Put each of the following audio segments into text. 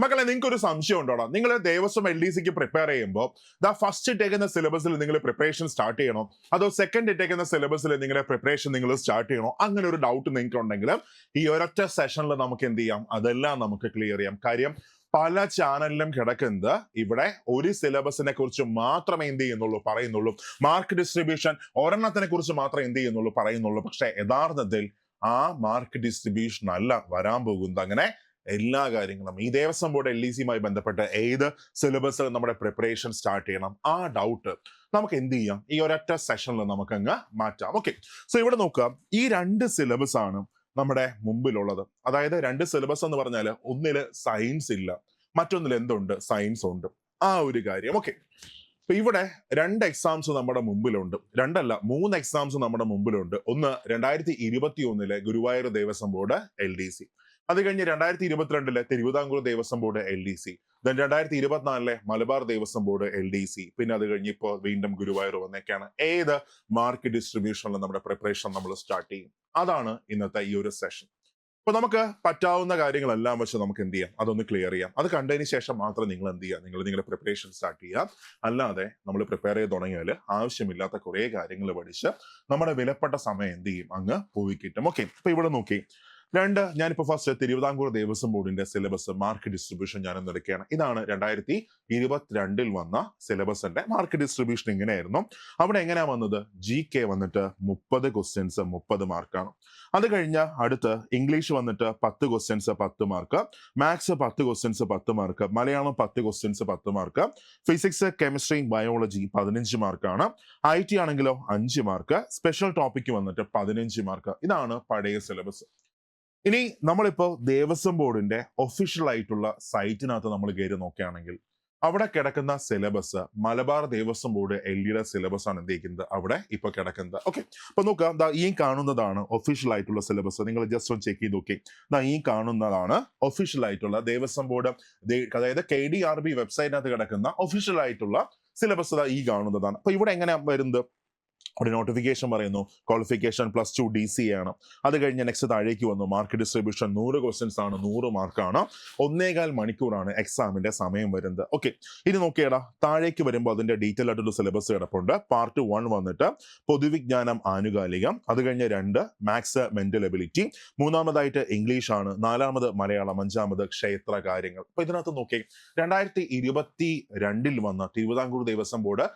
മക്കളെ, നിങ്ങൾക്ക് ഒരു സംശയം ഉണ്ടോടാ? നിങ്ങൾ ദേവസ്വം LDCക്ക് പ്രിപ്പയർ ചെയ്യുമ്പോൾ ഫസ്റ്റ് ഇട്ടേക്കുന്ന സിലബസിൽ നിങ്ങൾ പ്രിപ്പറേഷൻ സ്റ്റാർട്ട് ചെയ്യണോ, അതോ സെക്കൻഡ് ഇട്ടേക്കുന്ന സിലബസിൽ നിങ്ങളുടെ പ്രിപ്പറേഷൻ നിങ്ങൾ സ്റ്റാർട്ട് ചെയ്യണോ? അങ്ങനെ ഒരു ഡൗട്ട് നിങ്ങൾക്ക് ഉണ്ടെങ്കിൽ ഈ ഒരൊറ്റ സെഷനിൽ നമുക്ക് എന്ത് ചെയ്യാം, അതെല്ലാം നമുക്ക് ക്ലിയർ ചെയ്യാം. കാര്യം പല ചാനലിലും കിടക്കുന്നത് ഇവിടെ ഒരു സിലബസിനെ കുറിച്ച് മാത്രമേ എന്ത് ചെയ്യുന്നുള്ളൂ പറയുന്നുള്ളൂ, മാർക്ക് ഡിസ്ട്രിബ്യൂഷൻ ഒരെണ്ണത്തിനെ കുറിച്ച് മാത്രമേ എന്ത് ചെയ്യുന്നുള്ളൂ പറയുന്നുള്ളൂ. പക്ഷെ യഥാർത്ഥത്തിൽ ആ മാർക്ക് ഡിസ്ട്രിബ്യൂഷൻ അല്ല വരാൻ പോകുന്നത്. അങ്ങനെ എല്ലാ കാര്യങ്ങളും ഈ ദേവസ്വം ബോർഡ് LDCയുമായി ബന്ധപ്പെട്ട് ഏത് സിലബസിൽ നമ്മുടെ പ്രിപ്പറേഷൻ സ്റ്റാർട്ട് ചെയ്യണം, ആ ഡൗട്ട് നമുക്ക് എന്ത് ചെയ്യാം, ഈ ഒരൊറ്റ സെഷനിൽ നമുക്ക് അങ്ങ് മാറ്റാം. ഓക്കെ, സോ ഇവിടെ നോക്കുക, ഈ രണ്ട് സിലബസ് ആണ് നമ്മുടെ മുമ്പിലുള്ളത്. അതായത് രണ്ട് സിലബസ് എന്ന് പറഞ്ഞാൽ ഒന്നില് സയൻസ് ഇല്ല, മറ്റൊന്നിൽ എന്തുണ്ട്, സയൻസ് ഉണ്ട്. ആ ഒരു കാര്യം. ഓക്കെ, അപ്പൊ ഇവിടെ രണ്ട് എക്സാംസ് നമ്മുടെ മുമ്പിലുണ്ട്, രണ്ടല്ല 3 എക്സാംസ് നമ്മുടെ മുമ്പിലുണ്ട്. ഒന്ന് 2021 ഗുരുവായൂർ ദേവസ്വം ബോർഡ് LDC, അത് കഴിഞ്ഞ് 2022 Thiruvithamkoor Devaswom board LDC, then 2024 Malabar Devaswom board LDC, പിന്നെ അത് കഴിഞ്ഞ് ഇപ്പോൾ വീണ്ടും ഗുരുവായൂർ വന്നേക്കാണ്. ഏത് മാർക്ക് ഡിസ്ട്രിബ്യൂഷനിൽ നമ്മുടെ പ്രിപ്പറേഷൻ നമ്മൾ സ്റ്റാർട്ട് ചെയ്യും? അതാണ് ഇന്നത്തെ ഈ ഒരു സെഷൻ. അപ്പൊ നമുക്ക് പറ്റാവുന്ന കാര്യങ്ങളെല്ലാം വെച്ച് നമുക്ക് എന്ത് ചെയ്യാം, അതൊന്ന് ക്ലിയർ ചെയ്യാം. അത് കണ്ടതിന് ശേഷം മാത്രം നിങ്ങൾ എന്ത് ചെയ്യുക, നിങ്ങളുടെ പ്രിപ്പറേഷൻ സ്റ്റാർട്ട് ചെയ്യാം. അല്ലാതെ നമ്മൾ പ്രിപ്പയർ ചെയ്ത് തുടങ്ങിയാൽ ആവശ്യമില്ലാത്ത കുറെ കാര്യങ്ങൾ പഠിച്ച് നമ്മുടെ വിലപ്പെട്ട സമയം എന്ത് ചെയ്യും, അങ്ങ് പോയി കിട്ടും. ഓക്കെ, അപ്പൊ ഇവിടെ നോക്കി ഞാനിപ്പോ ഫസ്റ്റ് തിരുവിതാംകൂർ ദേവസ്വം ബോർഡിന്റെ സിലബസ് മാർക്ക് ഡിസ്ട്രിബ്യൂഷൻ ഞാൻ എടുക്കുകയാണ്. ഇതാണ് 2022 വന്ന സിലബസിന്റെ മാർക്ക് ഡിസ്ട്രിബ്യൂഷൻ. ഇങ്ങനെയായിരുന്നു. അവിടെ എങ്ങനെയാ വന്നത്? GK വന്നിട്ട് 30 ക്വസ്റ്റ്യൻസ് 30 മാർക്കാണ്. അത് കഴിഞ്ഞ അടുത്ത് ഇംഗ്ലീഷ് വന്നിട്ട് 10 questions 10 mark, maths 10 questions 10 mark, Malayalam 10 questions 10 mark, physics chemistry biology 15 മാർക്കാണ്, IT ആണെങ്കിലോ 5 മാർക്ക്, സ്പെഷ്യൽ ടോപ്പിക് വന്നിട്ട് 15 മാർക്ക്. ഇതാണ് പഴയ സിലബസ്. ഇനി നമ്മളിപ്പോ ദേവസ്വം ബോർഡിന്റെ ഒഫീഷ്യൽ ആയിട്ടുള്ള സൈറ്റിനകത്ത് നമ്മൾ കയറി നോക്കുകയാണെങ്കിൽ അവിടെ കിടക്കുന്ന സിലബസ് മലബാർ ദേവസ്വം ബോർഡ് LDയുടെ സിലബസ് ആണ് എന്ത് അവിടെ ഇപ്പൊ കിടക്കുന്നത്. ഓക്കെ, അപ്പൊ നോക്കുക, ഈ കാണുന്നതാണ് ഒഫീഷ്യൽ ആയിട്ടുള്ള സിലബസ്. നിങ്ങൾ ജസ്റ്റ് ഒന്ന് ചെക്ക് ചെയ്ത് നോക്കി. ഈ കാണുന്നതാണ് ഒഫീഷ്യൽ ആയിട്ടുള്ള ദേവസ്വം ബോർഡ്, അതായത് KDRB വെബ്സൈറ്റിനകത്ത് കിടക്കുന്ന ഒഫീഷ്യൽ ആയിട്ടുള്ള സിലബസ് ഈ കാണുന്നതാണ്. അപ്പൊ ഇവിടെ എങ്ങനെയാ വരുന്നത്? അവിടെ നോട്ടിഫിക്കേഷൻ പറയുന്നു ക്വാളിഫിക്കേഷൻ +2 DC ആണ്. അത് കഴിഞ്ഞ് നെക്സ്റ്റ് താഴേക്ക് വന്നു മാർക്ക് ഡിസ്ട്രിബ്യൂഷൻ 100 ക്വസ്റ്റ്യൻസ് ആണ്, 100 മാർക്കാണ്, 1.25 മണിക്കൂറാണ് എക്സാമിന്റെ സമയം വരുന്നത്. ഓക്കെ, ഇനി നോക്കിയടാ, താഴേക്ക് വരുമ്പോൾ അതിന്റെ ഡീറ്റെയിൽ ആയിട്ടൊരു സിലബസ് കിടപ്പുണ്ട്. പാർട്ട് 1 വന്നിട്ട് പൊതുവിജ്ഞാനം ആനുകാലികം, അത് കഴിഞ്ഞ് 2 മാത്സ് മെന്റൽ എബിലിറ്റി, 3-മതായിട്ട് ഇംഗ്ലീഷ് ആണ്, 4-മത് മലയാളം, 5-മത് ക്ഷേത്ര കാര്യങ്ങൾ. അപ്പൊ ഇതിനകത്ത് നോക്കി 2022 വന്ന തിരുവിതാംകൂർ ദേവസ്വം ബോർഡ്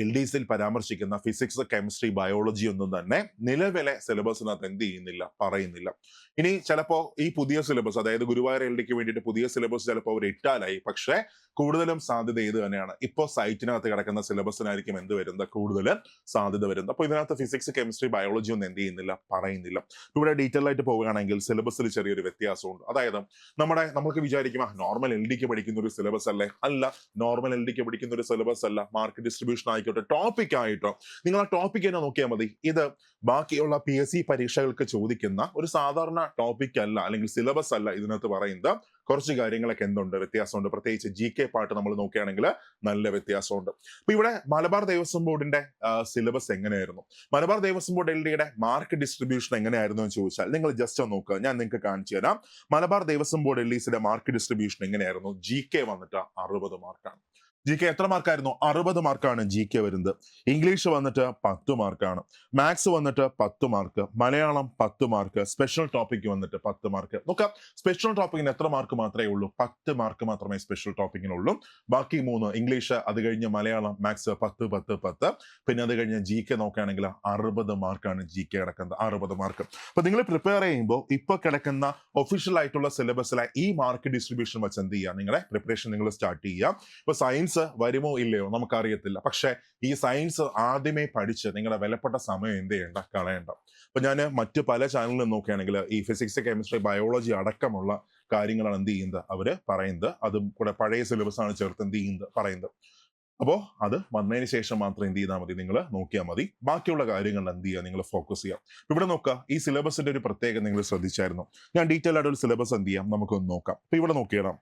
LDCയിൽ പരാമർശിക്കുന്ന ഫിസിക്സ് കെമിസ്ട്രി ബയോളജി ഒന്നും തന്നെ നിലവിലെ സിലബസിനകത്ത് എന്ത് ചെയ്യുന്നില്ല, പറയുന്നില്ല. ഇനി ചിലപ്പോ ഈ പുതിയ സിലബസ്, അതായത് ഗുരുവായൂർ LDക്ക് വേണ്ടിയിട്ട് പുതിയ സിലബസ് ചിലപ്പോൾ അവർ ഇട്ടാലായി. പക്ഷെ കൂടുതലും സാധ്യത ഇത് തന്നെയാണ്, ഇപ്പോൾ സൈറ്റിനകത്ത് കിടക്കുന്ന സിലബസിനായിരിക്കും എന്ത് വരുന്നത്, കൂടുതൽ സാധ്യത വരുന്നത്. അപ്പൊ ഇതിനകത്ത് ഫിസിക്സ് കെമിസ്ട്രി ബയോളജി ഒന്നും എന്ത് ചെയ്യുന്നില്ല, പറയുന്നില്ല. ഇവിടെ ഡീറ്റെയിൽ ആയിട്ട് പോവുകയാണെങ്കിൽ സിലബസിൽ ചെറിയൊരു വ്യത്യാസമുണ്ട്. അതായത് നമ്മൾക്ക് വിചാരിക്കും നോർമൽ LDക്ക് പഠിക്കുന്ന ഒരു സിലബസ് അല്ലേ? അല്ല, നോർമൽ LDക്ക് പഠിക്കുന്ന ഒരു സിലബസ് അല്ല. മാർക്ക് ഡിസ്ട്രിബ്യൂഷൻ ആയിക്കോട്ടെ, ടോപ്പിക് ആയിട്ടോ, നിങ്ങൾ ആ ടോപ്പിക് തന്നെ നോക്കിയാൽ മതി. ഇത് ബാക്കിയുള്ള PSC പരീക്ഷകൾക്ക് ചോദിക്കുന്ന ഒരു സാധാരണ ടോപ്പിക് അല്ല, അല്ലെങ്കിൽ സിലബസ് അല്ല. ഇതിനകത്ത് പറയുന്നത് കുറച്ച് കാര്യങ്ങളൊക്കെ എന്തുണ്ട്, വ്യത്യാസമുണ്ട്. പ്രത്യേകിച്ച് GK പാർട്ട് നമ്മൾ നോക്കുകയാണെങ്കിൽ നല്ല വ്യത്യാസമുണ്ട്. അപ്പൊ ഇവിടെ മലബാർ ദേവസ്വം ബോർഡിന്റെ സിലബസ് എങ്ങനെയായിരുന്നു, മലബാർ ദേവസ്വം ബോർഡ് LDയുടെ മാർക്ക് ഡിസ്ട്രിബ്യൂഷൻ എങ്ങനെയായിരുന്നു എന്ന് ചോദിച്ചാൽ നിങ്ങൾ ജസ്റ്റ് ഒന്ന് നോക്കുക, ഞാൻ നിങ്ങൾക്ക് കാണിച്ചു തരാം. മലബാർ ദേവസ്വം ബോർഡ് LDCയുടെ മാർക്ക് ഡിസ്ട്രിബ്യൂഷൻ എങ്ങനെയായിരുന്നു? GK വന്നിട്ട് 60 മാർക്കാണ്. GK എത്ര മാർക്കായിരുന്നു? 60 മാർക്കാണ് GK വരുന്നത്. ഇംഗ്ലീഷ് വന്നിട്ട് 10 മാർക്കാണ്, മാത്സ് വന്നിട്ട് 10 mark, Malayalam 10 mark, special topic വന്നിട്ട് 10 മാർക്ക്. നോക്കാം, സ്പെഷ്യൽ ടോപ്പിക്കിന് എത്ര മാർക്ക് മാത്രമേ ഉള്ളൂ? 10 മാർക്ക് മാത്രമേ സ്പെഷ്യൽ ടോപ്പിക്കിനുള്ളൂ. ബാക്കി 3 ഇംഗ്ലീഷ്, അത് കഴിഞ്ഞ് മലയാളം, മാത്സ് 10 10 10, പിന്നെ അത് കഴിഞ്ഞ് GK നോക്കുകയാണെങ്കിൽ 60 മാർക്കാണ് GK കിടക്കുന്നത്, 60 മാർക്ക്. അപ്പൊ നിങ്ങൾ പ്രിപ്പയർ ചെയ്യുമ്പോൾ ഇപ്പൊ കിടക്കുന്ന ഒഫീഷ്യൽ ആയിട്ടുള്ള സിലബസിലെ ഈ മാർക്ക് ഡിസ്ട്രിബ്യൂഷൻ വെച്ച് എന്ത് ചെയ്യുക, നിങ്ങളെ പ്രിപ്പറേഷൻ നിങ്ങൾ സ്റ്റാർട്ട് ചെയ്യുക. ഇപ്പൊ സയൻസ് വരുമോ ഇല്ലയോ നമുക്കറിയത്തില്ല. പക്ഷെ ഈ സയൻസ് ആദ്യമേ പഠിച്ച് നിങ്ങളുടെ വിലപ്പെട്ട സമയം എന്ത് ചെയ്യണ്ട, കളയണ്ട. അപ്പൊ ഞാൻ മറ്റു പല ചാനലിലും നോക്കുകയാണെങ്കിൽ ഈ ഫിസിക്സ് കെമിസ്ട്രി ബയോളജി അടക്കമുള്ള കാര്യങ്ങളാണ് എന്ത് ചെയ്യുന്നത്, അവര് പറയുന്നത്. അതും കൂടെ പഴയ സിലബസ് ആണ് ചേർത്ത് എന്ത് ചെയ്യുന്നത്, പറയുന്നത്. അപ്പോൾ അത് വന്നതിന് ശേഷം മാത്രം എന്ത് ചെയ്താൽ മതി, നിങ്ങൾ നോക്കിയാൽ മതി. ബാക്കിയുള്ള കാര്യങ്ങൾ എന്ത് ചെയ്യുക, നിങ്ങൾ ഫോക്കസ് ചെയ്യാം. ഇവിടെ നോക്കുക, ഈ സിലബസിന്റെ ഒരു പ്രത്യേകത നിങ്ങൾ ശ്രദ്ധിച്ചായിരുന്നു. ഞാൻ ഡീറ്റെയിൽ ആയിട്ട് ഒരു സിലബസ് എന്ത് ചെയ്യാം, നമുക്കൊന്ന് നോക്കാം. അപ്പൊ ഇവിടെ നോക്കിയിടാം.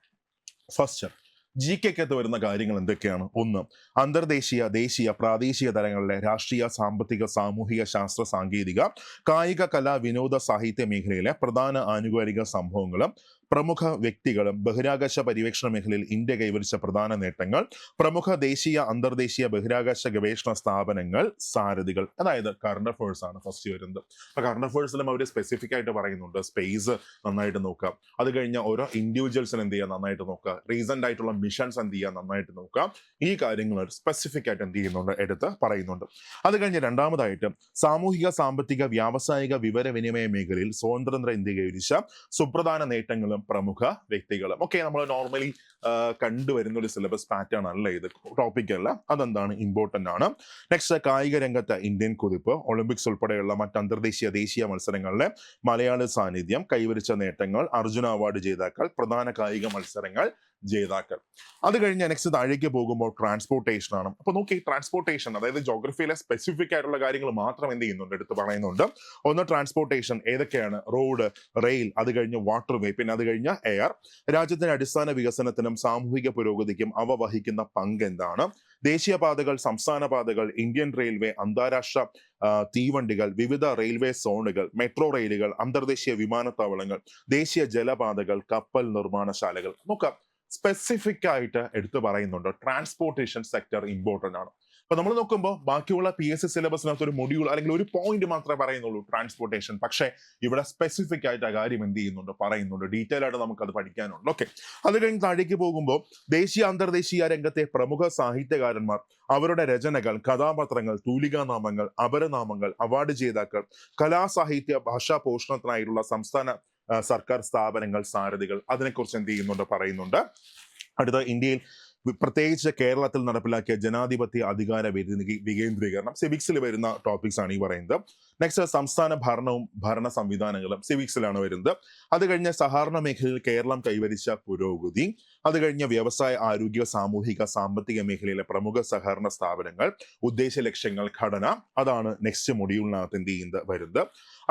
ഫസ്റ്റ് GKക്കകത്ത് വരുന്ന കാര്യങ്ങൾ എന്തൊക്കെയാണ്? 1, അന്തർദേശീയ, ദേശീയ, പ്രാദേശിക തലങ്ങളിലെ രാഷ്ട്രീയ, സാമ്പത്തിക, സാമൂഹിക, ശാസ്ത്ര, സാങ്കേതിക, കായിക, കല, വിനോദ, സാഹിത്യ മേഖലയിലെ പ്രധാന ആനുകാലിക സംഭവങ്ങളും പ്രമുഖ വ്യക്തികളും ബഹിരാകാശ പര്യവേക്ഷണ മേഖലയിൽ ഇന്ത്യ കൈവരിച്ച പ്രധാന നേട്ടങ്ങൾ, പ്രമുഖ ദേശീയ അന്തർദേശീയ ബഹിരാകാശ ഗവേഷണ സ്ഥാപനങ്ങൾ, സാരഥികൾ. അതായത് കറണ്ട് അഫേഴ്സ് ആണ് ഫസ്റ്റ് വരുന്നത്. അപ്പൊ കറണ്ട് അഫേഴ്സിലും അവർ സ്പെസിഫിക് ആയിട്ട് പറയുന്നുണ്ട് സ്പേസ് നന്നായിട്ട് നോക്കാം, അത് കഴിഞ്ഞ ഓരോ ഇൻഡിവിജ്വൽസിന് എന്ത് ചെയ്യാൻ നന്നായിട്ട് നോക്കുക, റീസെന്റ് ആയിട്ടുള്ള മിഷൻസ് എന്ത് ചെയ്യാൻ നന്നായിട്ട് നോക്കാം. ഈ കാര്യങ്ങൾ സ്പെസിഫിക് ആയിട്ട് എന്ത് ചെയ്യുന്നുണ്ട്, എടുത്ത് പറയുന്നുണ്ട്. അത് കഴിഞ്ഞ് രണ്ടാമതായിട്ട് സാമൂഹിക സാമ്പത്തിക വ്യാവസായിക വിവരവിനിമയ മേഖലയിൽ സ്വതന്ത്ര ഇന്ത്യ കൈവരിച്ച സുപ്രധാന നേട്ടങ്ങളും പ്രമുഖ വ്യക്തികളും. ഓക്കെ, നമ്മൾ നോർമലി കണ്ടുവരുന്ന ഒരു സിലബസ് പാറ്റേൺ അല്ല ഇത്, ടോപ്പിക് അല്ല, അതെന്താണ് ഇമ്പോർട്ടന്റ് ആണ്. നെക്സ്റ്റ് കായിക രംഗത്ത് ഇന്ത്യൻ കുതിപ്പ്, ഒളിമ്പിക്സ് ഉൾപ്പെടെയുള്ള മറ്റ് അന്തർദേശീയ ദേശീയ മത്സരങ്ങളിലെ മലയാള സാന്നിധ്യം, കൈവരിച്ച നേട്ടങ്ങൾ, അർജുന അവാർഡ് ജേതാക്കൾ, പ്രധാന കായിക മത്സരങ്ങൾ ജേതാക്കൾ. അത് കഴിഞ്ഞ് നെക്സ്റ്റ് താഴേക്ക് പോകുമ്പോൾ ട്രാൻസ്പോർട്ടേഷൻ ആണ്. അപ്പൊ നോക്കി, ട്രാൻസ്പോർട്ടേഷൻ അതായത് ജോഗ്രഫിയിലെ സ്പെസിഫിക് ആയിട്ടുള്ള കാര്യങ്ങൾ മാത്രം എന്ത് ചെയ്യുന്നുണ്ട്, എടുത്ത് പറയുന്നുണ്ട്. ഒന്ന് ട്രാൻസ്പോർട്ടേഷൻ ഏതൊക്കെയാണ്, റോഡ്, റെയിൽ, അത് കഴിഞ്ഞ് വാട്ടർ വേ, പിന്നെ അത് കഴിഞ്ഞ എയർ. രാജ്യത്തിന്റെ അടിസ്ഥാന വികസനത്തിനും സാമൂഹിക പുരോഗതിക്കും അവ വഹിക്കുന്ന പങ്ക് എന്താണ്, ദേശീയപാതകൾ, സംസ്ഥാന പാതകൾ, ഇന്ത്യൻ റെയിൽവേ, അന്താരാഷ്ട്ര തീവണ്ടികൾ, വിവിധ റെയിൽവേ സോണുകൾ, മെട്രോ റെയിലുകൾ, അന്തർദേശീയ വിമാനത്താവളങ്ങൾ, ദേശീയ ജലപാതകൾ, കപ്പൽ നിർമ്മാണശാലകൾ. നോക്കാം, സ്പെസിഫിക് ആയിട്ട് എടുത്തു പറയുന്നുണ്ട്. ട്രാൻസ്പോർട്ടേഷൻ സെക്ടർ ഇമ്പോർട്ടന്റ് ആണ്. അപ്പൊ നമ്മൾ നോക്കുമ്പോൾ ബാക്കിയുള്ള PSC സിലബസിനകത്ത് ഒരു മൊഡ്യൂൾ അല്ലെങ്കിൽ ഒരു പോയിന്റ് മാത്രമേ പറയുന്നുള്ളൂ ട്രാൻസ്പോർട്ടേഷൻ. പക്ഷേ ഇവിടെ സ്പെസിഫിക് ആയിട്ട് ആ കാര്യം എന്ത് ചെയ്യുന്നുണ്ട്, പറയുന്നുണ്ട്. ഡീറ്റെയിൽ ആയിട്ട് നമുക്ക് അത് പഠിക്കാനുണ്ട്. ഓക്കെ, അത് കഴിഞ്ഞ് താഴേക്ക് പോകുമ്പോൾ ദേശീയ അന്തർദേശീയ രംഗത്തെ പ്രമുഖ സാഹിത്യകാരന്മാർ, അവരുടെ രചനകൾ, കഥാപാത്രങ്ങൾ, തൂലികാനാമങ്ങൾ, അപരനാമങ്ങൾ, അവാർഡ് ജേതാക്കൾ, കലാസാഹിത്യ ഭാഷാ പോഷണത്തിനായിട്ടുള്ള സംസ്ഥാന സർക്കാർ സ്ഥാപനങ്ങൾ, സാരഥികൾ, അതിനെക്കുറിച്ച് എന്ത് ചെയ്യുന്നുണ്ട്, പറയുന്നുണ്ട്. അടുത്ത ഇന്ത്യയിൽ പ്രത്യേകിച്ച് കേരളത്തിൽ നടപ്പിലാക്കിയ ജനാധിപത്യ അധികാര വികേന്ദ്രീകരണം, സിവിക്സിൽ വരുന്ന ടോപ്പിക്സ് ആണ് ഈ പറയുന്നത്. നെക്സ്റ്റ് സംസ്ഥാന ഭരണവും ഭരണ സംവിധാനങ്ങളും സിവിക്സിലാണ് വരുന്നത്. അത് കഴിഞ്ഞ സഹകരണ മേഖലയിൽ കേരളം കൈവരിച്ച പുരോഗതി, അത് കഴിഞ്ഞ വ്യവസായ, ആരോഗ്യ, സാമൂഹിക, സാമ്പത്തിക മേഖലയിലെ പ്രമുഖ സഹകരണ സ്ഥാപനങ്ങൾ, ഉദ്ദേശ ലക്ഷ്യങ്ങൾ, ഘടന, അതാണ് നെക്സ്റ്റ് മൊഡ്യൂളിനകത്ത് എന്ത് ചെയ്യുന്നത്, വരുന്നത്.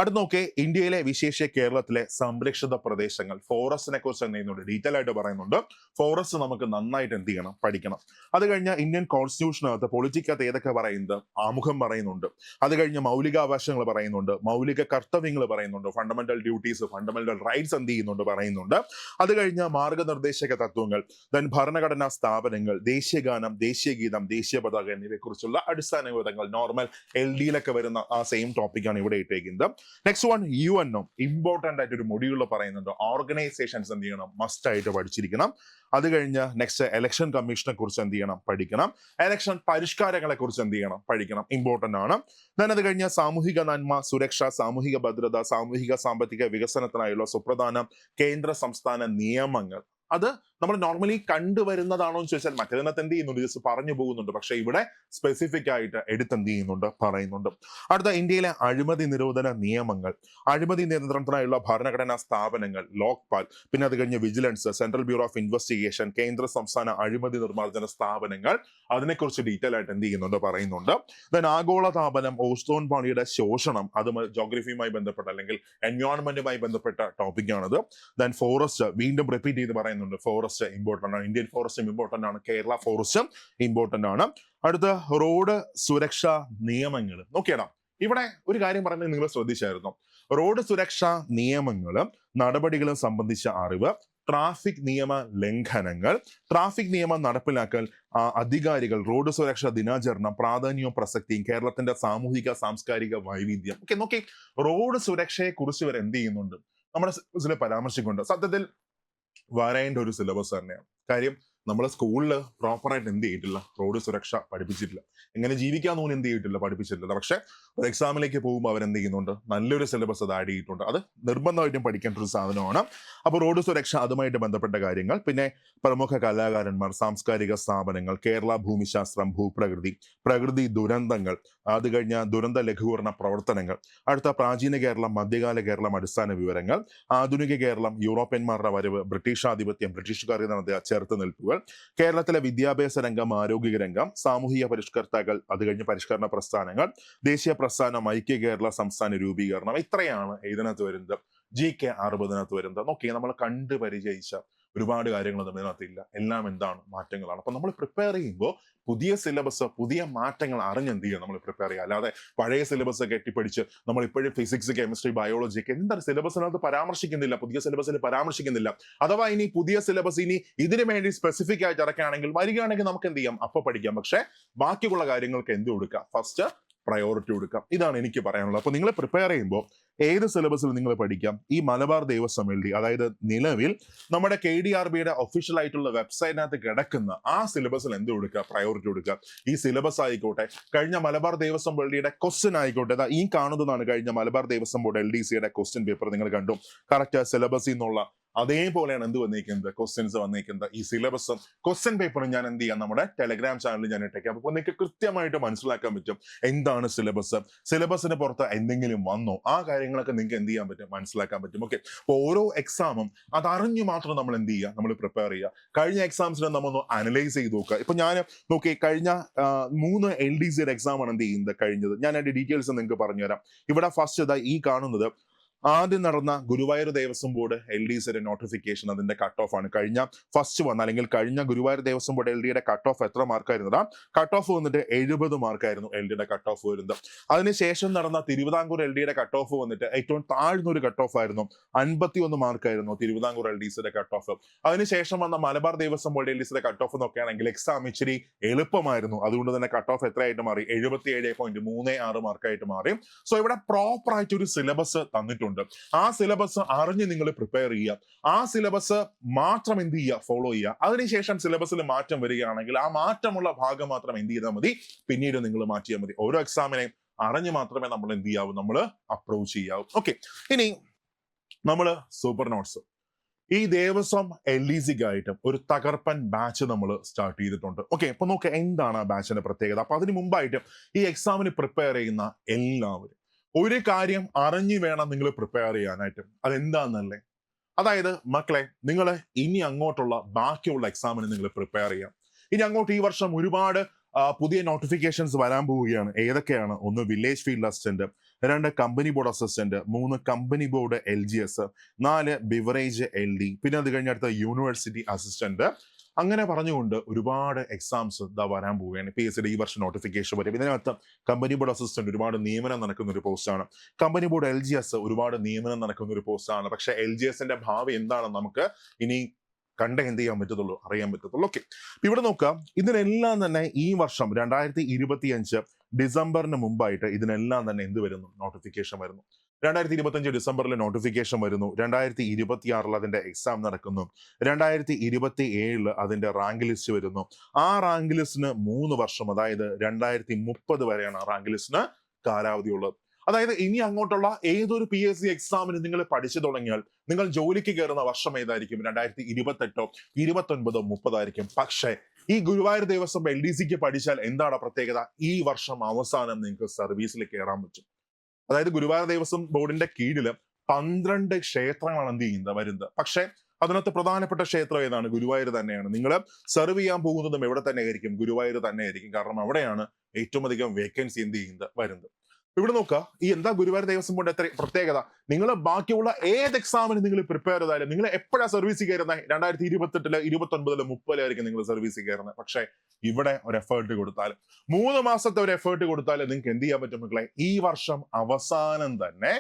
അടുത്ത് നോക്കേ, ഇന്ത്യയിലെ വിശേഷ കേരളത്തിലെ സംരക്ഷിത പ്രദേശങ്ങൾ, ഫോറസ്റ്റിനെ കുറിച്ച് എന്ത് ചെയ്യുന്നുണ്ട്, ഡീറ്റെയിൽ ആയിട്ട് പറയുന്നുണ്ട്. ഫോറസ്റ്റ് നമുക്ക് നന്നായിട്ട് എന്ത് ചെയ്യണം, പഠിക്കണം. അത് കഴിഞ്ഞ ഇന്ത്യൻ കോൺസ്റ്റിറ്റ്യൂഷനകത്ത് പൊളിറ്റിക്കകത്ത് ഏതൊക്കെ പറയുന്നത്, ആമുഖം പറയുന്നുണ്ട്. അത് കഴിഞ്ഞ് മൗലികാവകാശങ്ങൾ പറയുന്നുണ്ട്, മൗലിക കർത്തവ്യങ്ങൾ പറയുന്നുണ്ട്, ഫണ്ടമെന്റൽ ഡ്യൂട്ടീസ്, ഫണ്ടമെന്റൽ റൈറ്റ്സ് എന്ത് ചെയ്യുന്നുണ്ട്, പറയുന്നുണ്ട്. അത് കഴിഞ്ഞ മാർഗനിർദ്ദേശക തത്വങ്ങൾ, ദെൻ ഭരണഘടനാ സ്ഥാപനങ്ങൾ, ദേശീയഗാനം, ദേശീയ ഗീതം, ദേശീയ പതാക എന്നിവയെ കുറിച്ചുള്ള അടിസ്ഥാന വിവരങ്ങൾ, നോർമൽ LD-യിലൊക്കെ വരുന്ന ആ സെയിം ടോപ്പിക്കാണ് ഇവിടെ ഇട്ടേക്കുന്നത്. നെക്സ്റ്റ് വൺ UNO, ഇമ്പോർട്ടന്റ് ആയിട്ട് ഒരു മൊഡ്യൂളിൽ പറയുന്നുണ്ട്. ഓർഗനൈസേഷൻസ് എന്ത് ചെയ്യണം, മസ്റ്റ് ആയിട്ട് പഠിച്ചിരിക്കണം. അത് കഴിഞ്ഞ് നെക്സ്റ്റ് ഇലക്ഷൻ കമ്മീഷനെ കുറിച്ച് എന്ത് ചെയ്യണം, പഠിക്കണം. ഇലക്ഷൻ പരിഷ്കാരങ്ങളെ കുറിച്ച് എന്ത് ചെയ്യണം, പഠിക്കണം, ഇമ്പോർട്ടന്റ് ആണ്. ദെൻ അത് കഴിഞ്ഞ സാമൂഹിക നന്മ, സുരക്ഷ, സാമൂഹിക ഭദ്രത, സാമൂഹിക സാമ്പത്തിക വികസനത്തിനായുള്ള സുപ്രധാന കേന്ദ്ര സംസ്ഥാന നിയമങ്ങൾ. അത് നമ്മൾ നോർമലി കണ്ടുവരുന്നതാണോ എന്ന് ചോദിച്ചാൽ മറ്റേതിനകത്ത് എന്ത് ചെയ്യുന്നുണ്ട്, ജസ്റ്റ് പറഞ്ഞു പോകുന്നുണ്ട്. പക്ഷെ ഇവിടെ സ്പെസിഫിക് ആയിട്ട് എടുത്തെന്ത് ചെയ്യുന്നുണ്ട്, പറയുന്നുണ്ട്. അടുത്ത ഇന്ത്യയിലെ അഴിമതി നിരോധന നിയമങ്ങൾ, അഴിമതി നിയന്ത്രണത്തിനായുള്ള ഭരണഘടനാ സ്ഥാപനങ്ങൾ, ലോക്പാൽ, പിന്നെ അത് കഴിഞ്ഞ് vigilance, central bureau of investigation, കേന്ദ്ര സംസ്ഥാന അഴിമതി നിർമ്മാർജ്ജന സ്ഥാപനങ്ങൾ, അതിനെക്കുറിച്ച് ഡീറ്റെയിൽ ആയിട്ട് എന്ത് ചെയ്യുന്നുണ്ട്, പറയുന്നുണ്ട്. ദെൻ ആഗോളതാപനം, ഓസോൺ പാളിയുടെ ശോഷണം, അത് ജോഗ്രഫിയുമായി ബന്ധപ്പെട്ട അല്ലെങ്കിൽ എൻവയോൺമെന്റുമായി ബന്ധപ്പെട്ട ടോപ്പിക്കാണത്. ദെൻ ഫോറസ്റ്റ്, വീണ്ടും റിപ്പീറ്റ് ചെയ്ത് പറയുന്നുണ്ട്, ഫോറസ്റ്റ് ഇമ്പോർട്ടന്റ് ആണ്. ഇന്ത്യൻ ഫോറസ്റ്റും ഇമ്പോർട്ടന്റ് ആണ്, കേരള ഫോറസ്റ്റും ഇമ്പോർട്ടന്റ് ആണ്. അടുത്ത റോഡ് സുരക്ഷാ നിയമങ്ങൾ. നോക്കിയടാ, ഇവിടെ ഒരു കാര്യം പറയുന്നത് നിങ്ങൾ ശ്രദ്ധിച്ചായിരുന്നു. റോഡ് സുരക്ഷാ നിയമങ്ങളും നടപടികളും സംബന്ധിച്ച അറിവ്, ട്രാഫിക് നിയമ ലംഘനങ്ങൾ, ട്രാഫിക് നിയമം നടപ്പിലാക്കൽ, അധികാരികൾ, റോഡ് സുരക്ഷാ ദിനാചരണം, പ്രാധാന്യവും പ്രസക്തിയും, കേരളത്തിന്റെ സാമൂഹിക സാംസ്കാരിക വൈവിധ്യം. ഓക്കെ, നോക്കി, റോഡ് സുരക്ഷയെ കുറിച്ച് ഇവർ എന്ത് ചെയ്യുന്നുണ്ട്, നമ്മുടെ സിലബസിൽ പരാമർശിക്കുന്നുണ്ട്. സത്യത്തിൽ വരേണ്ട ഒരു സിലബസ് തന്നെയാണ്. കാര്യം നമ്മളെ സ്കൂളിൽ പ്രോപ്പറായിട്ട് എന്ത് ചെയ്തിട്ടില്ല, റോഡ് സുരക്ഷ പഠിപ്പിച്ചിട്ടില്ല. എങ്ങനെ ജീവിക്കാന്ന് പോലും എന്ത് ചെയ്തിട്ടില്ല, പഠിപ്പിച്ചിട്ടില്ല. പക്ഷെ ഒരു എക്സാമിലേക്ക് പോകുമ്പോൾ അവരെന്ത് ചെയ്യുന്നുണ്ട്, നല്ലൊരു സിലബസ് അത് ആഡ് ചെയ്തിട്ടുണ്ട്. അത് നിർബന്ധമായിട്ടും പഠിക്കേണ്ട ഒരു സാധനമാണ്. അപ്പോൾ റോഡ് സുരക്ഷ, അതുമായിട്ട് ബന്ധപ്പെട്ട കാര്യങ്ങൾ, പിന്നെ പ്രമുഖ കലാകാരന്മാർ, സാംസ്കാരിക സ്ഥാപനങ്ങൾ, കേരള ഭൂമിശാസ്ത്രം, ഭൂപ്രകൃതി, പ്രകൃതി ദുരന്തങ്ങൾ, അത് കഴിഞ്ഞ ദുരന്ത ലഘൂകരണ പ്രവർത്തനങ്ങൾ, അടുത്ത പ്രാചീന കേരളം, മധ്യകാല കേരളം, അടിസ്ഥാന വിവരങ്ങൾ, ആധുനിക കേരളം, യൂറോപ്യന്മാരുടെ വരവ്, ബ്രിട്ടീഷ് ആധിപത്യം, ബ്രിട്ടീഷുകാർക്ക് നടത്തിയ ചെറുത്ത് നിൽപ്പുകൾ, കേരളത്തിലെ വിദ്യാഭ്യാസ രംഗം, ആരോഗ്യ രംഗം, സാമൂഹിക പരിഷ്കർത്താക്കൾ, അത് കഴിഞ്ഞ് പരിഷ്കരണ പ്രസ്ഥാനങ്ങൾ, ദേശീയ പ്രസ്ഥാനം, ഐക്യ കേരള സംസ്ഥാന രൂപീകരണം. ഇത്രയാണ് ഇതിനകത്ത് വരുന്നത്. GK 60 വരുന്നത്. നോക്കി, നമ്മൾ കണ്ടു പരിചയിച്ച ഒരുപാട് കാര്യങ്ങളൊന്നും ഇതിനകത്തില്ല. എല്ലാം എന്താണ് മാറ്റങ്ങളാണ്. അപ്പൊ നമ്മൾ പ്രിപ്പയർ ചെയ്യുമ്പോൾ പുതിയ സിലബസ് പുതിയ മാറ്റങ്ങൾ അറിഞ്ഞെന്ത് ചെയ്യുക നമ്മൾ പ്രിപ്പയർ ചെയ്യുക. അല്ലാതെ പഴയ സിലബസ് കെട്ടിപ്പിടിച്ച് നമ്മൾ ഇപ്പോഴും ഫിസിക്സ് കെമിസ്ട്രി ബയോളജി ഒക്കെ എന്താണ് സിലബസിനകത്ത് പരാമർശിക്കുന്നില്ല, പുതിയ സിലബസിൽ പരാമർശിക്കുന്നില്ല. അഥവാ ഇനി പുതിയ സിലബസ് ഇനി ഇതിനു വേണ്ടി സ്പെസിഫിക് ആയിട്ട് ഇറക്കുകയാണെങ്കിൽ വരികയാണെങ്കിൽ നമുക്ക് എന്ത് ചെയ്യാം, അപ്പൊ പഠിക്കാം. പക്ഷെ ബാക്കിയുള്ള കാര്യങ്ങൾക്ക് എന്ത് കൊടുക്കുക, ഫസ്റ്റ് പ്രയോറിറ്റി കൊടുക്കാം. ഇതാണ് എനിക്ക് പറയാനുള്ളത്. അപ്പൊ നിങ്ങൾ പ്രിപ്പയർ ചെയ്യുമ്പോൾ ഏത് സിലബസിൽ നിങ്ങൾ പഠിക്കാം. ഈ മലബാർ ദേവസ്വം എൽ ഡി, അതായത് നിലവിൽ നമ്മുടെ KDRBയുടെ ഒഫീഷ്യൽ ആയിട്ടുള്ള വെബ്സൈറ്റിനകത്ത് കിടക്കുന്ന ആ സിലബസിൽ എന്ത് കൊടുക്കുക, പ്രയോറിറ്റി കൊടുക്കുക. ഈ സിലബസ് ആയിക്കോട്ടെ, കഴിഞ്ഞ മലബാർ ദേവസ്വം എൽ ഡിയുടെ ക്വസ്റ്റ്യൻ ആയിക്കോട്ടെ, ഈ കാണുന്നതാണ് കഴിഞ്ഞ മലബാർ ദേവസ്വം ബോർഡ് LDCയുടെ ക്വസ്റ്റ്യൻ പേപ്പർ. നിങ്ങൾ കണ്ടു, കറക്റ്റ് സിലബസിൽ നിന്നുള്ള അതേപോലെയാണ് എന്ത് വന്നിരിക്കുന്നത്, ക്വസ്റ്റ്യൻസ് വന്നിരിക്കുന്നത്. ഈ സിലബസും ക്വസ്റ്റ്യൻ പേപ്പറും ഞാൻ എന്ത് ചെയ്യാം, നമ്മുടെ ടെലഗ്രാം ചാനലിൽ ഞാൻ ഇട്ടേക്കാം. അപ്പൊ നിങ്ങൾക്ക് കൃത്യമായിട്ട് മനസ്സിലാക്കാൻ പറ്റും എന്താണ് സിലബസ്, സിലബസിന് പുറത്ത് എന്തെങ്കിലും വന്നോ, ആ കാര്യങ്ങളൊക്കെ നിങ്ങൾക്ക് എന്ത് ചെയ്യാൻ പറ്റും, മനസ്സിലാക്കാൻ പറ്റും. ഓക്കെ, അപ്പൊ ഓരോ എക്സാമും അതറിഞ്ഞു മാത്രം നമ്മൾ എന്ത് ചെയ്യുക, നമ്മൾ പ്രിപ്പയർ ചെയ്യുക. കഴിഞ്ഞ എക്സാംസിനെ നമ്മൊന്ന് അനലൈസ് ചെയ്ത് നോക്കുക. ഇപ്പൊ ഞാൻ നോക്കി, കഴിഞ്ഞ 3 LDCയുടെ എക്സാം ആണ് എന്ത് ചെയ്യുന്നത് കഴിഞ്ഞത്. ഞാൻ അതിന്റെ ഡീറ്റെയിൽസ് നിങ്ങൾക്ക് പറഞ്ഞുതരാം. ഇവിടെ ഫസ്റ്റ് ഇതാ ഈ കാണുന്നത് ആദ്യം നടന്ന ഗുരുവായൂർ ദേവസ്വം ബോർഡ് LDCയുടെ നോട്ടിഫിക്കേഷൻ, അതിന്റെ കട്ട് ഓഫ് ആണ്. കഴിഞ്ഞ ഫസ്റ്റ് വന്ന അല്ലെങ്കിൽ കഴിഞ്ഞ ഗുരുവായൂർ ദേവസ്വം ബോർഡ് LDയുടെ കട്ട് ഓഫ് എത്ര മാർക്കായിരുന്നതാ, കട്ട് ഓഫ് വന്നിട്ട് 70 മാർക്കായിരുന്നു LDയുടെ കട്ട് ഓഫ് വരുന്നത്. അതിനുശേഷം നടന്ന തിരുവിതാംകൂർ LDയുടെ കട്ട് ഓഫ് വന്നിട്ട് ഏറ്റവും താഴ്ന്ന ഒരു കട്ട് ഓഫ് ആയിരുന്നു, 51 മാർക്കായിരുന്നു തിരുവിതാംകൂർ LDCയുടെ കട്ട് ഓഫ്. അതിനുശേഷം വന്ന മലബാർ ദേവസ്വം ബോർഡ് LDCയുടെ കട്ട് ഓഫ് നോക്കുകയാണെങ്കിൽ എക്സാം ഇച്ചിരി എളുപ്പമായിരുന്നു. അതുകൊണ്ട് തന്നെ കട്ട് ഓഫ് എത്രയായിട്ട് മാറി, 77.36 മാർക്കായിട്ട് മാറി. സോ ഇവിടെ പ്രോപ്പർ ആയിട്ട് ഒരു സിലബസ് തന്നിട്ടുണ്ട്. ആ സിലബസ് അറിഞ്ഞ് നിങ്ങൾ പ്രിപ്പയർ ചെയ്യുക. ആ സിലബസ് മാത്രം എന്ത് ചെയ്യുക, ഫോളോ ചെയ്യുക. അതിനുശേഷം സിലബസിൽ മാറ്റം വരികയാണെങ്കിൽ ആ മാറ്റമുള്ള ഭാഗം മാത്രം എന്ത് ചെയ്താൽ മതി, പിന്നീട് നിങ്ങൾ മാറ്റിയാൽ മതി. ഓരോ എക്സാമിനെയും അറിഞ്ഞ് മാത്രമേ നമ്മൾ എന്ത് ചെയ്യാവൂ, നമ്മൾ അപ്രോച്ച് ചെയ്യാവൂ. ഓക്കെ, ഇനി നമ്മൾ സൂപ്പർ നോട്ട്സ് ഈ ദേവസ്വം LDCക്കായിട്ട് ഒരു തകർപ്പൻ ബാച്ച് നമ്മൾ സ്റ്റാർട്ട് ചെയ്തിട്ടുണ്ട്. ഓക്കെ, അപ്പൊ നോക്കുക എന്താണ് ആ ബാച്ചിന്റെ പ്രത്യേകത. അപ്പൊ അതിന് മുമ്പായിട്ട് ഈ എക്സാമിന് പ്രിപ്പയർ ചെയ്യുന്ന എല്ലാവരും ഒരു കാര്യം അറിഞ്ഞു വേണം നിങ്ങൾ പ്രിപ്പയർ ചെയ്യാനായിട്ട്. അതെന്താന്നല്ലേ, അതായത് മക്കളെ, നിങ്ങൾ ഇനി അങ്ങോട്ടുള്ള ബാക്കിയുള്ള എക്സാമിന് നിങ്ങൾ പ്രിപ്പയർ ചെയ്യാം. ഇനി അങ്ങോട്ട് ഈ വർഷം ഒരുപാട് പുതിയ നോട്ടിഫിക്കേഷൻസ് വരാൻ പോവുകയാണ്. ഏതൊക്കെയാണ്? 1 village field assistant, 2 company board assistant, 3 company board LGS, 4 beverage LD, പിന്നെ അത് കഴിഞ്ഞ അടുത്ത യൂണിവേഴ്സിറ്റി അസിസ്റ്റന്റ്. അങ്ങനെ പറഞ്ഞുകൊണ്ട് ഒരുപാട് എക്സാംസ് ഇതാ വരാൻ പോവുകയാണ്. PSCയുടെ ഈ വർഷം നോട്ടിഫിക്കേഷൻ വരും. ഇതിനകത്ത് കമ്പനി ബോർഡ് അസിസ്റ്റന്റ് ഒരുപാട് നിയമനം നടക്കുന്ന ഒരു പോസ്റ്റാണ്. കമ്പനി ബോർഡ് LGS ഒരുപാട് നിയമനം നടക്കുന്ന ഒരു പോസ്റ്റാണ്. പക്ഷെ LGSന്റെ ഭാവി എന്താണെന്ന് നമുക്ക് ഇനി കണ്ട് എന്ത് ചെയ്യാൻ പറ്റത്തുള്ളൂ, അറിയാൻ പറ്റത്തുള്ളൂ. ഓക്കെ, ഇവിടെ നോക്കാം. ഇതിനെല്ലാം തന്നെ ഈ വർഷം 2025 ഡിസംബറിന് മുമ്പായിട്ട് ഇതിനെല്ലാം തന്നെ എന്ത് വരുന്നു, നോട്ടിഫിക്കേഷൻ വരുന്നു. 2025 ഡിസംബറിൽ നോട്ടിഫിക്കേഷൻ വരുന്നു. 2026 അതിന്റെ എക്സാം നടക്കുന്നു. 2027 അതിന്റെ റാങ്ക് ലിസ്റ്റ് വരുന്നു. ആ റാങ്ക് ലിസ്റ്റിന് 3 വർഷം, അതായത് 2030 വരെയാണ് റാങ്ക് ലിസ്റ്റിന് കാലാവധി ഉള്ളത്. അതായത് ഇനി അങ്ങോട്ടുള്ള ഏതൊരു PSC എക്സാമിന് നിങ്ങൾ പഠിച്ചു തുടങ്ങിയാൽ നിങ്ങൾ ജോലിക്ക് കയറുന്ന വർഷം ഏതായിരിക്കും, 2028, 29, 30 ആയിരിക്കും. പക്ഷേ ഈ ഗുരുവായൂർ ദേവസ്വം LDCക്ക് പഠിച്ചാൽ എന്താണ് പ്രത്യേകത, ഈ വർഷം അവസാനം നിങ്ങൾക്ക് സർവീസിൽ കയറാൻ പറ്റും. അതായത് ഗുരുവായൂർ ദേവസ്വം ബോർഡിന്റെ കീഴിൽ 12 ക്ഷേത്രങ്ങളാണ് എന്ത് ചെയ്യുന്നത്, വരുന്നത്. പക്ഷെ അതിനകത്ത് പ്രധാനപ്പെട്ട ക്ഷേത്രം ഏതാണ്, ഗുരുവായൂർ തന്നെയാണ്. നിങ്ങൾ സെർവ് ചെയ്യാൻ പോകുന്നതും എവിടെ തന്നെ ആയിരിക്കും, ഗുരുവായൂർ തന്നെ ആയിരിക്കും. കാരണം അവിടെയാണ് ഏറ്റവും അധികം വേക്കൻസി എന്ത് ചെയ്യുന്നത്, വരുന്നത്. ഇവിടെ നോക്കുക, ഈ എന്താ ഗുരുവായൂർ ദേവസ്വം ബോർഡ് എത്ര പ്രത്യേകത. നിങ്ങൾ ബാക്കിയുള്ള ഏത് എക്സാമിന് നിങ്ങൾ പ്രിപ്പയർ ചെയ്താലും നിങ്ങൾ എപ്പോഴാണ് സർവീസിൽ കയറുന്നത്, 2028, 29, 30 ആയിരിക്കും നിങ്ങൾ സർവീസിൽ കയറുന്നത്. പക്ഷെ ഇവിടെ ഒരു എഫേർട്ട് കൊടുത്താൽ, 3 മാസത്തെ ഒരു എഫേർട്ട് കൊടുത്താൽ നിങ്ങൾക്ക് എന്ത് ചെയ്യാൻ പറ്റും മക്കളെ, ഈ വർഷം അവസാനം തന്നെ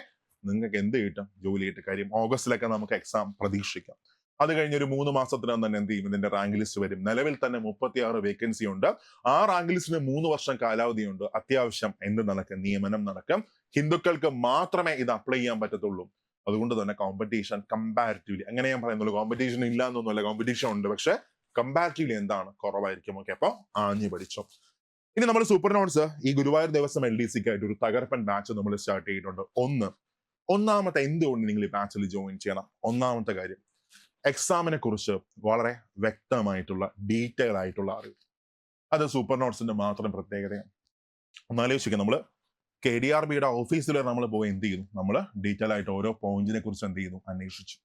നിങ്ങൾക്ക് എന്ത് കിട്ടും, ജോലി കിട്ടും. കാര്യം ഓഗസ്റ്റിലൊക്കെ നമുക്ക് എക്സാം പ്രതീക്ഷിക്കാം. അത് കഴിഞ്ഞ് ഒരു 3 മാസത്തിനകം തന്നെ എന്ത് ചെയ്യും, ഇതിന്റെ റാങ്ക് ലിസ്റ്റ് വരും. നിലവിൽ തന്നെ 36 വേക്കൻസി ഉണ്ട്. ആ റാങ്ക് ലിസ്റ്റിന് 3 വർഷം കാലാവധിയുണ്ട്. അത്യാവശ്യം എന്ത് നടക്കും, നിയമനം നടക്കും. ഹിന്ദുക്കൾക്ക് മാത്രമേ ഇത് അപ്ലൈ ചെയ്യാൻ പറ്റത്തുള്ളൂ. അതുകൊണ്ട് തന്നെ കോമ്പറ്റീഷൻ കമ്പാരിറ്റീവ്ലി, അങ്ങനെ ഞാൻ പറയുന്നുള്ളൂ, കോമ്പറ്റീഷൻ ഇല്ല എന്നൊന്നുമല്ല, കോമ്പറ്റീഷൻ ഉണ്ട്. പക്ഷെ കമ്പാരിറ്റീവ്ലി എന്താണ്, കുറവായിരിക്കും. ഓക്കെ, അപ്പൊ ആഞ്ഞു പഠിച്ചോ. ഇനി നമ്മൾ സൂപ്പർ നോട്ട്സ് ഈ ഗുരുവായൂർ ദേവസ്വം LDCക്കായിട്ട് ഒരു തകർപ്പൻ ബാച്ച് നമ്മൾ സ്റ്റാർട്ട് ചെയ്തിട്ടുണ്ട്. ഒന്നാമത്തെ എന്തുകൊണ്ട് നിങ്ങൾ ഈ ബാച്ചിൽ ജോയിൻ ചെയ്യണം, ഒന്നാമത്തെ കാര്യം, എക്സാമിനെ കുറിച്ച് വളരെ വ്യക്തമായിട്ടുള്ള ഡീറ്റെയിൽ ആയിട്ടുള്ള അറിവ്. അത് സൂപ്പർ നോട്ട്സിന്റെ മാത്രം പ്രത്യേകതയാണ്. ഒന്നാലോചിക്കുക, നമ്മൾ KDRBയുടെ ഓഫീസിൽ നമ്മൾ പോയി എന്ത് ചെയ്യുന്നു, നമ്മൾ ഡീറ്റെയിൽ ആയിട്ട് ഓരോ പോയിന്റിനെ കുറിച്ച് എന്ത് ചെയ്യുന്നു, അന്വേഷിച്ചു.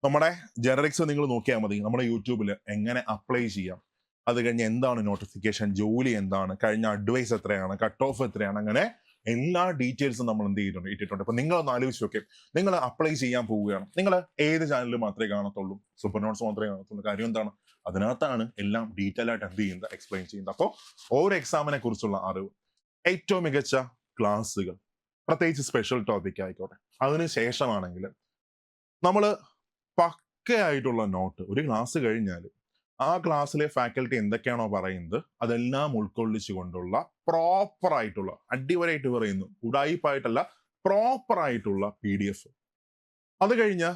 നമ്മുടെ ജനറിക്സ് നിങ്ങൾ നോക്കിയാൽ മതി. നമ്മുടെ യൂട്യൂബിൽ എങ്ങനെ അപ്ലൈ ചെയ്യാം, അത് കഴിഞ്ഞ് എന്താണ് നോട്ടിഫിക്കേഷൻ, ജോലി എന്താണ്, കഴിഞ്ഞ അഡ്വൈസ് എത്രയാണ്, കട്ട് ഓഫ് എത്രയാണ്, അങ്ങനെ എല്ലാ ഡീറ്റെയിൽസും നമ്മൾ എന്ത് ചെയ്തിട്ടുണ്ട് ഇട്ടിട്ടുണ്ട്. അപ്പൊ നിങ്ങളൊന്ന് ആലോചിച്ച് നോക്കെ, നിങ്ങൾ അപ്ലൈ ചെയ്യാൻ പോവുകയാണ്, നിങ്ങൾ ഏത് ചാനലിൽ മാത്രമേ കാണത്തുള്ളൂ? സൂപ്പർ നോട്ട്സ് മാത്രമേ കാണത്തുള്ളൂ. കാര്യം എന്താണ്? അതിനകത്താണ് എല്ലാം ഡീറ്റെയിൽ ആയിട്ട് എന്ത് ചെയ്യുന്നത്, എക്സ്പ്ലെയിൻ ചെയ്യുന്നത്. അപ്പോൾ ഓരോ എക്സാമിനെ കുറിച്ചുള്ള അറിവ്, ഏറ്റവും മികച്ച ക്ലാസ്സുകൾ, പ്രത്യേകിച്ച് സ്പെഷ്യൽ ടോപ്പിക് ആയിക്കോട്ടെ, അതിന് ശേഷമാണെങ്കിൽ നമ്മൾ പക്കയായിട്ടുള്ള നോട്ട്, ഒരു ക്ലാസ് കഴിഞ്ഞാൽ ആ ക്ലാസ്സിലെ ഫാക്കൽറ്റി എന്തൊക്കെയാണോ പറയുന്നത് അതെല്ലാം ഉൾക്കൊള്ളിച്ചു കൊണ്ടുള്ള പ്രോപ്പർ ആയിട്ടുള്ള, അടിപൊളിയായിട്ട് പറയുന്നു, ഉടായിപ്പായിട്ടല്ല, പ്രോപ്പർ ആയിട്ടുള്ള PDF. അത് കഴിഞ്ഞ്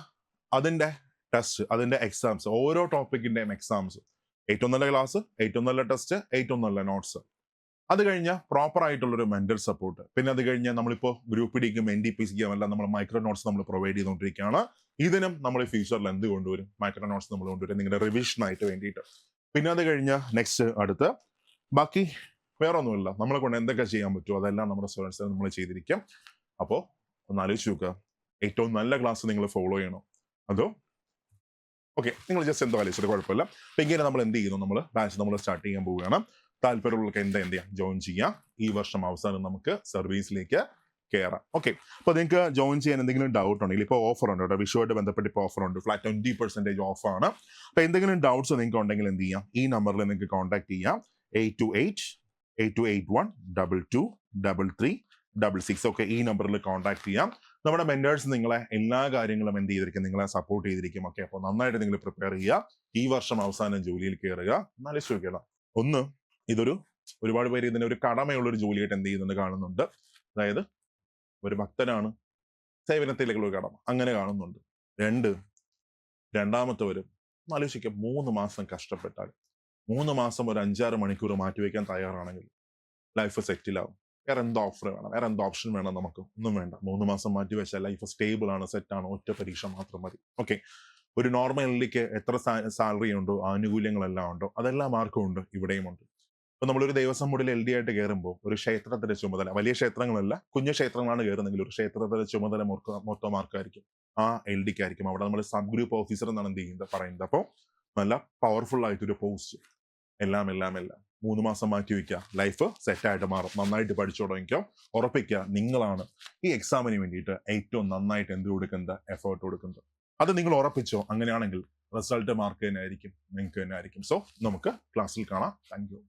അതിന്റെ ടെസ്റ്റ്, അതിന്റെ എക്സാംസ്, ഓരോ ടോപ്പിക്കിന്റെയും എക്സാംസ്, ഏറ്റവും നല്ല ക്ലാസ്, ഏറ്റവും നല്ല ടെസ്റ്റ്, ഏറ്റവും നല്ല നോട്ട്സ്. അത് കഴിഞ്ഞ് പ്രോപ്പർ ആയിട്ടുള്ള ഒരു മെന്റൽ സപ്പോർട്ട്. പിന്നെ അത് കഴിഞ്ഞ് നമ്മളിപ്പോൾ ഗ്രൂപ്പ് ഡിക്കും NDPCക്കും എല്ലാം നമ്മൾ മൈക്രോ നോട്ട്സ് നമ്മൾ പ്രൊവൈഡ് ചെയ്തുകൊണ്ടിരിക്കുകയാണ്. ഇതിനും നമ്മൾ ഫ്യൂച്ചറിൽ എന്ത് കൊണ്ടുവരും? മൈക്രോ നോട്ട്സ് നമ്മൾ കൊണ്ടുവരും നിങ്ങളുടെ റിവിഷനായിട്ട് വേണ്ടിയിട്ട്. പിന്നെ അത് കഴിഞ്ഞ് നെക്സ്റ്റ് അടുത്ത് ബാക്കി വേറെ ഒന്നുമില്ല, നമ്മളെ കൊണ്ട് എന്തൊക്കെ ചെയ്യാൻ പറ്റുമോ അതെല്ലാം നമ്മുടെ സ്റ്റുഡൻസിന് നമ്മൾ ചെയ്തിരിക്കും. അപ്പോൾ ഒന്ന് ആലോചിച്ച് നോക്കുക, ഏറ്റവും നല്ല ക്ലാസ് നിങ്ങൾ ഫോളോ ചെയ്യണോ അതോ ഓക്കെ നിങ്ങൾ ജസ്റ്റ് എന്തോ ആലോചിച്ചിട്ട് കുഴപ്പമില്ല. അപ്പം ഇങ്ങനെ നമ്മൾ എന്ത് ചെയ്യുന്നു, നമ്മൾ ബാച്ച് നമ്മൾ സ്റ്റാർട്ട് ചെയ്യാൻ പോവുകയാണ്. താല്പര്യമുള്ളവർക്ക് എന്ത് ചെയ്യാം, ജോയിൻ ചെയ്യാം. ഈ വർഷം അവസാനം നമുക്ക് സർവീസിലേക്ക് കയറാം. ഓക്കെ, അപ്പോൾ നിങ്ങൾക്ക് ജോയിൻ ചെയ്യാൻ എന്തെങ്കിലും ഡൗട്ട് ഉണ്ടെങ്കിൽ ഇപ്പോൾ ഓഫർ ഉണ്ട് കേട്ടോ, വിഷുവായിട്ട് ബന്ധപ്പെട്ട് ഇപ്പോൾ ഓഫർ ഉണ്ട്, ഫ്ലാറ്റ് 20% ഓഫാണ്. അപ്പോൾ എന്തെങ്കിലും ഡൗട്ട്സ് നിങ്ങൾക്ക് ഉണ്ടെങ്കിൽ എന്ത് ചെയ്യാം, ഈ നമ്പറിൽ നിങ്ങൾക്ക് കോൺടാക്ട് ചെയ്യാം. 828822233366. ഓക്കെ, ഈ നമ്പറിൽ കോൺടാക്ട് ചെയ്യാം. നമ്മുടെ മെന്റേഴ്സ് നിങ്ങളെ എല്ലാ കാര്യങ്ങളും എന്ത് ചെയ്തിരിക്കും, നിങ്ങളെ സപ്പോർട്ട് ചെയ്തിരിക്കും. ഓക്കെ, അപ്പോൾ നന്നായിട്ട് നിങ്ങൾ പ്രിപ്പയർ ചെയ്യുക. ഈ വർഷം അവസാനം ജോലിയിൽ കയറുക. എന്നാലും ചോദിക്കണം, ഒന്ന് ഒരുപാട് പേര് ഇതിനെ ഒരു കടമയുള്ളൊരു ജോലിയായിട്ട് എന്ത് ചെയ്യുന്നുണ്ട്, കാണുന്നുണ്ട്. അതായത് ഒരു ഭക്തനാണ്, സേവനത്തിലേക്കുള്ള ഒരു കടമ, അങ്ങനെ കാണുന്നുണ്ട്. രണ്ടാമത്തവരും ആലോചിക്കാം, 3 മാസം കഷ്ടപ്പെട്ടാൽ, 3 മാസം ഒരു 5-6 മണിക്കൂർ മാറ്റിവെക്കാൻ തയ്യാറാണെങ്കിൽ ലൈഫ് സെറ്റിലാവും. വേറെ എന്തോ ഓഫർ വേണം, വേറെ എന്തോ ഓപ്ഷൻ വേണം, നമുക്ക് ഒന്നും വേണ്ട. 3 മാസം മാറ്റി വെച്ചാൽ ലൈഫ് സ്റ്റേബിൾ ആണ്, സെറ്റാണ്, ഒറ്റ പരീക്ഷ മാത്രം മതി. ഓക്കെ, ഒരു നോർമൽ എൽഡിക്ക് എത്ര സാലറി ഉണ്ടോ, ആനുകൂല്യങ്ങളെല്ലാം ഉണ്ടോ, അതെല്ലാം ആർക്കും ഉണ്ട്, ഇവിടെയും ഉണ്ട്. ഇപ്പൊ നമ്മളൊരു ദേവസ്വം ബോർഡിൽ LD ആയിട്ട് കയറുമ്പോൾ ഒരു ക്ഷേത്രത്തിന്റെ ചുമതല, വലിയ ക്ഷേത്രങ്ങളല്ല, കുഞ്ഞു ക്ഷേത്രങ്ങളാണ് കയറുന്നെങ്കിൽ ഒരു ക്ഷേത്രത്തിന്റെ ചുമതല മൊത്തം ആർക്കായിരിക്കും? ആ LDക്ക് ആയിരിക്കും. അവിടെ നമ്മൾ സബ് ഗ്രൂപ്പ് ഓഫീസർ എന്നാണ് എന്ത് ചെയ്യുന്നത്, പറയുന്നത്. അപ്പോൾ നല്ല പവർഫുൾ ആയിട്ടൊരു പോസ്റ്റ്. എല്ലാം 3 മാസം മാറ്റി വയ്ക്കുക, ലൈഫ് സെറ്റായിട്ട് മാറും. നന്നായിട്ട് പഠിച്ചു തുടങ്ങിക്കോ, ഉറപ്പിക്കുക, നിങ്ങളാണ് ഈ എക്സാമിന് വേണ്ടിയിട്ട് ഏറ്റവും നന്നായിട്ട് എന്ത് കൊടുക്കുന്നത്, എഫേർട്ട് കൊടുക്കുന്നത്. അത് നിങ്ങൾ ഉറപ്പിച്ചോ. അങ്ങനെയാണെങ്കിൽ റിസൾട്ട് മാർക്ക് തന്നെ ആയിരിക്കും, നിങ്ങൾക്ക് തന്നെ ആയിരിക്കും. സോ നമുക്ക് ക്ലാസ്സിൽ കാണാം. Thank you.